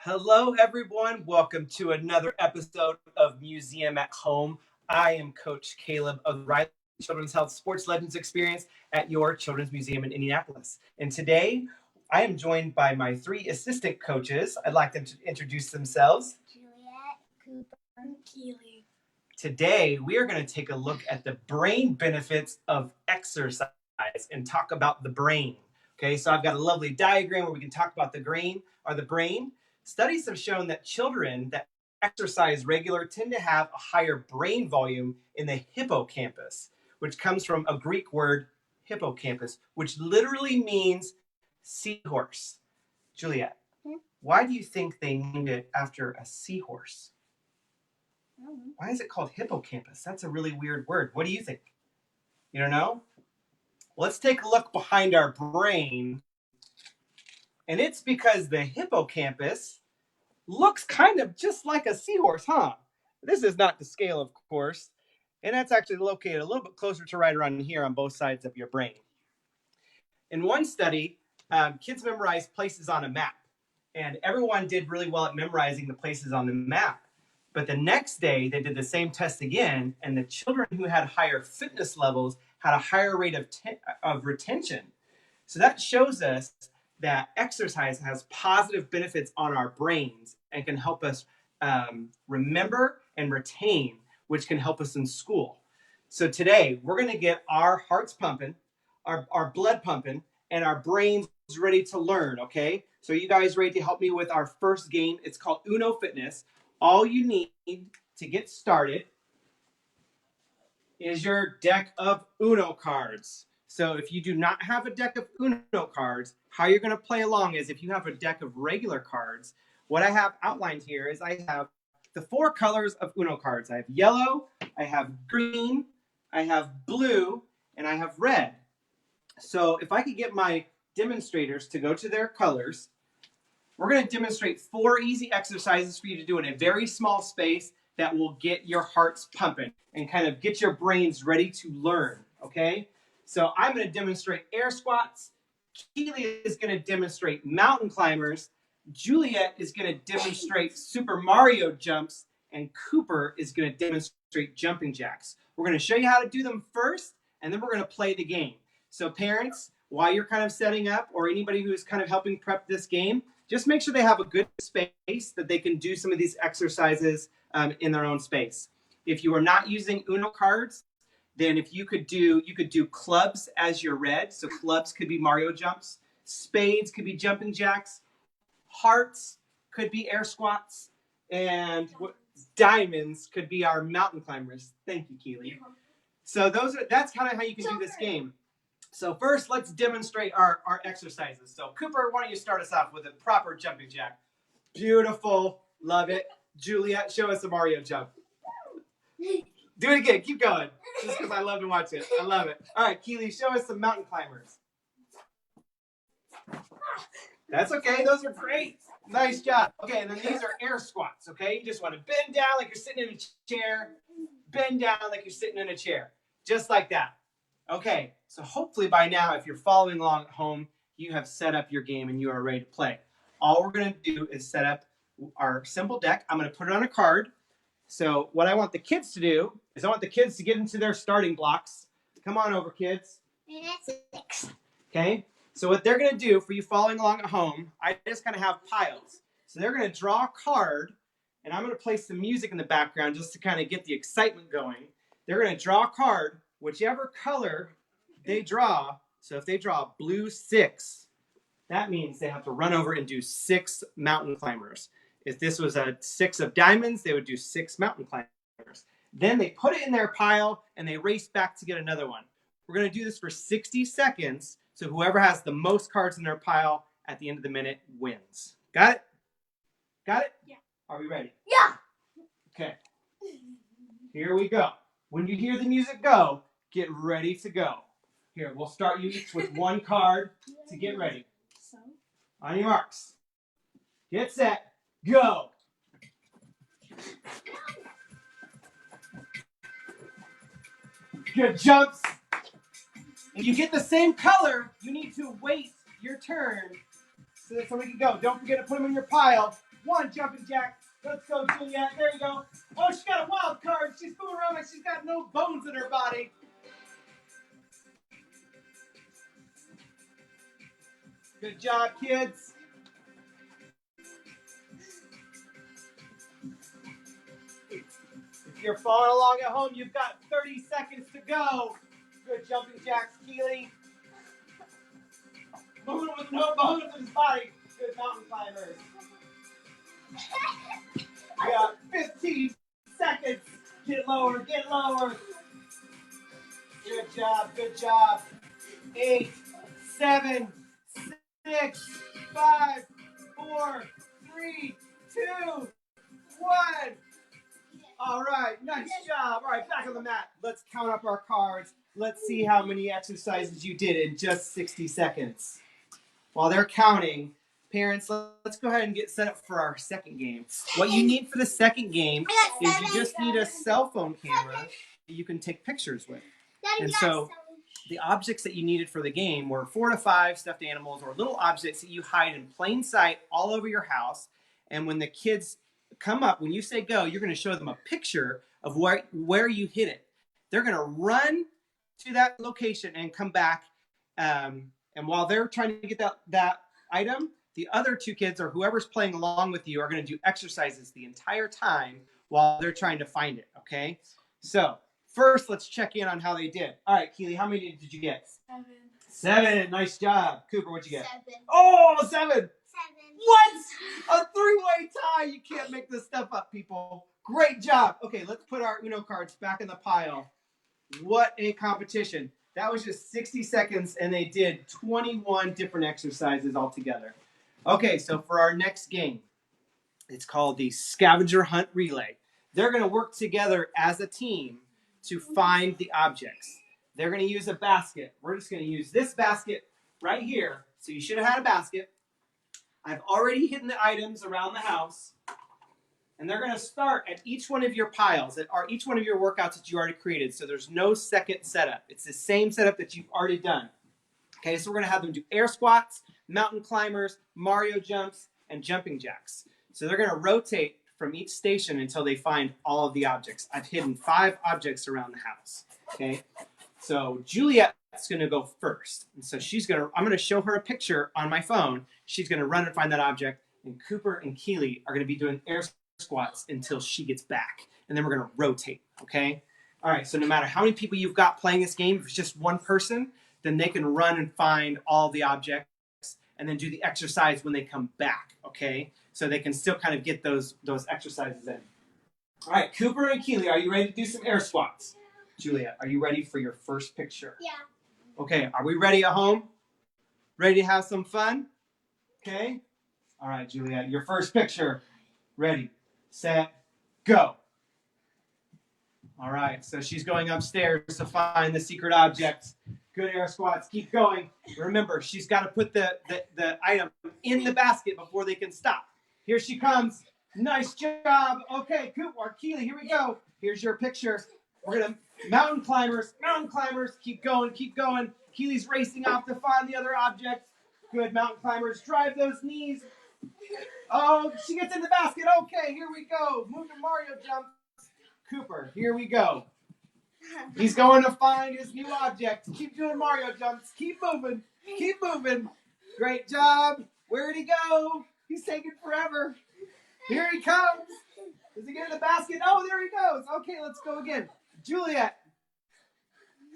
Hello, everyone. Welcome to another episode of Museum at Home. I am Coach Caleb of the Riley Children's Health Sports Legends Experience at your Children's Museum in Indianapolis. And today, I am joined by my three assistant coaches. I'd like them to introduce themselves. Juliet, Cooper, and Keely. Today, we are going to take a look at the brain benefits of exercise and talk about the brain. Okay, so I've got a lovely diagram where we can talk about the brain. Studies have shown that children that exercise regular tend to have a higher brain volume in the hippocampus, which comes from a Greek word, hippocampus, which literally means seahorse. Juliet, why do you think they named it after a seahorse? Why is it called hippocampus? That's a really weird word. What do you think? You don't know? Let's take a look behind our brain. And it's because the hippocampus looks kind of just like a seahorse, huh? This is not to scale, of course. And that's actually located a little bit closer to right around here on both sides of your brain. In one study, kids memorized places on a map. And everyone did really well at memorizing the places on the map. But the next day, they did the same test again, and the children who had higher fitness levels had a higher rate of retention. So that shows us that exercise has positive benefits on our brains and can help us remember and retain, which can help us in school. So today, we're going to get our hearts pumping, our blood pumping, and our brains ready to learn, okay? So you guys ready to help me with our first game? It's called Uno Fitness. All you need to get started is your deck of Uno cards. So if you do not have a deck of Uno cards, how you're going to play along is if you have a deck of regular cards, what I have outlined here is I have the four colors of Uno cards. I have yellow, I have green, I have blue, and I have red. So if I could get my demonstrators to go to their colors, we're going to demonstrate 4 easy exercises for you to do in a very small space that will get your hearts pumping and kind of get your brains ready to learn, okay? So I'm going to demonstrate air squats. Keely is going to demonstrate mountain climbers. Juliet is going to demonstrate Super Mario jumps. And Cooper is going to demonstrate jumping jacks. We're going to show you how to do them first, and then we're going to play the game. So parents, while you're kind of setting up, or anybody who is kind of helping prep this game, just make sure they have a good space that they can do some of these exercises in their own space. If you are not using Uno cards, then if you could do clubs as your red. So clubs could be Mario jumps. Spades could be jumping jacks. Hearts could be air squats. And diamonds could be our mountain climbers. Thank you, Keely. So that's kind of how you can do this game. So first, let's demonstrate our exercises. So Cooper, why don't you start us off with a proper jumping jack? Beautiful. Love it. Juliet, show us a Mario jump. Do it again. Keep going. Just because I love to watch it. I love it. All right, Keely, show us some mountain climbers. That's okay. Those are great. Nice job. Okay, and then these are air squats, okay? You just want to bend down like you're sitting in a chair. Bend down like you're sitting in a chair. Just like that. Okay, so hopefully by now, if you're following along at home, you have set up your game and you are ready to play. All we're going to do is set up our simple deck. I'm going to put it on a card. So what I want the kids to do is I want the kids to get into their starting blocks. Come on over, kids. 6. Okay, so what they're going to do for you following along at home, I just kind of have piles. So they're going to draw a card, and I'm going to play some music in the background just to kind of get the excitement going. They're going to draw a card. Whichever color they draw, so if they draw blue 6, that means they have to run over and do 6 mountain climbers. If this was a 6 of diamonds, they would do 6 mountain climbers. Then they put it in their pile and they race back to get another one. We're going to do this for 60 seconds, so whoever has the most cards in their pile at the end of the minute wins. Got it? Got it? Yeah. Are we ready? Yeah. Okay. Here we go. When you hear the music go, get ready to go. Here, we'll start you each with 1 card to get ready. On your marks. Get set. Go. Good jumps. If you get the same color, you need to wait your turn so that somebody can go. Don't forget to put them in your pile. one jumping jack. Let's go, Juliet. There you go. Oh, she got a wild card. She's moving around like she's got no bones in her body. Good job, kids. If you're following along at home, you've got 30 seconds to go. Good jumping jacks, Keely. Moving with no bones in his body. Good mountain climbers. You got 15 seconds. Get lower, get lower. Good job, good job. 8, 7, 6, 5, 4, 3, 2, 1. All right, nice job. All right, back on the mat. Let's count up our cards. Let's see how many exercises you did in just 60 seconds. While they're counting, parents, let's go ahead and get set up for our second game. What you need for the second game is you just need a cell phone camera that you can take pictures with. And so the objects that you needed for the game were 4 to 5 stuffed animals or little objects that you hide in plain sight all over your house. And when the kids come up, when you say go, you're going to show them a picture of where you hid it. They're going to run to that location and come back. And while they're trying to get that item, the other 2 kids or whoever's playing along with you are going to do exercises the entire time while they're trying to find it, okay? So first, let's check in on how they did. All right, Keely, how many did you get? 7. 7. Nice job. Cooper, what'd you get? 7. Oh, 7. 7. What? A 3-way tie. You can't make this stuff up, people. Great job. Okay, let's put our Uno cards back in the pile. What a competition. That was just 60 seconds, and they did 21 different exercises altogether. Okay, so for our next game, it's called the Scavenger Hunt Relay. They're going to work together as a team to find the objects. They're going to use a basket. We're just going to use this basket right here. So you should have had a basket. I've already hidden the items around the house. And they're going to start at each one of your piles, that are each one of your workouts that you already created. So there's no second setup. It's the same setup that you've already done. Okay, so we're going to have them do air squats, mountain climbers, Mario jumps, and jumping jacks. So they're going to rotate from each station until they find all of the objects. I've hidden 5 objects around the house. Okay, so Juliet's going to go first. And so I'm going to show her a picture on my phone. She's going to run and find that object. And Cooper and Keely are going to be doing air squats until she gets back. And then we're going to rotate, okay? All right, so no matter how many people you've got playing this game, if it's just one person, then they can run and find all the objects and then do the exercise when they come back, okay? So they can still kind of get those exercises in. All right, Cooper and Keely, are you ready to do some air squats? Julia, are you ready for your first picture? Yeah. Okay, are we ready at home? Ready to have some fun? Okay? All right, Julia, your first picture. Ready, set, go. All right, so she's going upstairs to find the secret object. Good air squats, keep going. Remember, she's got to put the item in the basket before they can stop. Here she comes. Nice job. Okay, Cooper, Keely, here we go. Here's your picture. We're going to mountain climbers, keep going, keep going. Keely's racing off to find the other objects. Good mountain climbers, drive those knees. Oh, she gets in the basket. Okay, here we go. Move to Mario jumps. Cooper, here we go. He's going to find his new object. Keep doing Mario jumps. Keep moving. Keep moving. Great job. Where'd he go? He's taking forever. Here he comes. Does he get in the basket? Oh, there he goes. Okay, let's go again. Juliet.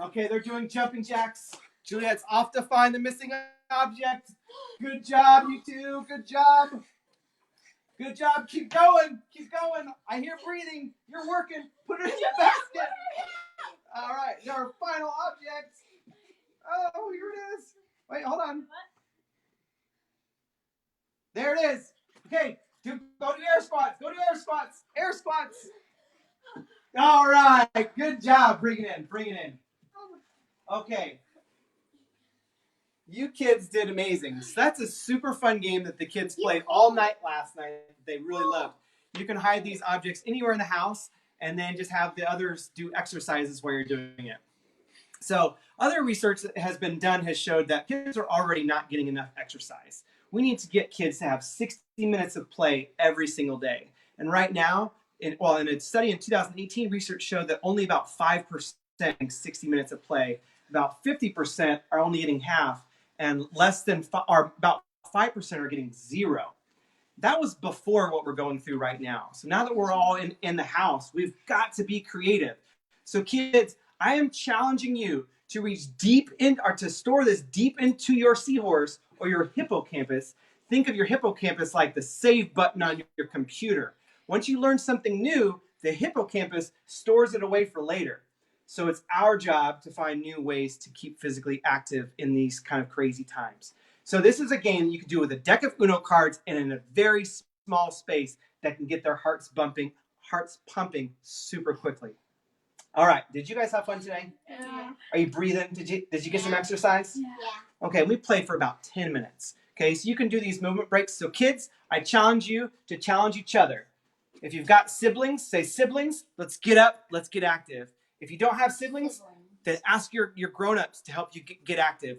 Okay, they're doing jumping jacks. Juliet's off to find the missing object. Good job, you two. Good job. Good job. Keep going. Keep going. I hear breathing. You're working. Put it in the basket. All right. Our final object. Oh, here it is. Wait, hold on. There it is. Okay. Go to air squats. Go to air squats. Air squats. All right. Good job. Bring it in. Bring it in. Okay. You kids did amazing. So that's a super fun game that the kids played all night last night. They really loved. You can hide these objects anywhere in the house and then just have the others do exercises while you're doing it. So other research that has been done has showed that kids are already not getting enough exercise. we need to get kids to have 60 minutes of play every single day. And right now, in a study in 2018, research showed that only about 5% getting 60 minutes of play, about 50% are only getting half, and about 5% are getting zero. That was before what we're going through right now. So now that we're all in the house, we've got to be creative. So kids, I am challenging you to reach deep in, or to store this deep into your seahorse or your hippocampus. Think of your hippocampus like the save button on your computer. Once you learn something new, the hippocampus stores it away for later. So it's our job to find new ways to keep physically active in these kind of crazy times. So this is a game you can do with a deck of Uno cards and in a very small space that can get their hearts pumping super quickly. All right, did you guys have fun today? Yeah. Are you breathing? Did you get some exercise? Yeah. Okay, we played for about 10 minutes. Okay, so you can do these movement breaks. So kids, I challenge you to challenge each other. If you've got siblings, say siblings, let's get up, let's get active. If you don't have siblings, then ask your grown-ups to help you get active.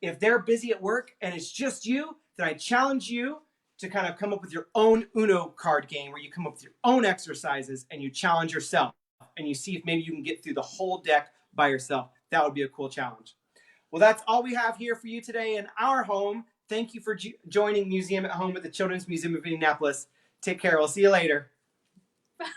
If they're busy at work and it's just you, then I challenge you to kind of come up with your own Uno card game where you come up with your own exercises and you challenge yourself and you see if maybe you can get through the whole deck by yourself. That would be a cool challenge. Well, that's all we have here for you today in our home. Thank you for joining Museum at Home with the Children's Museum of Indianapolis. Take care. We'll see you later. Bye.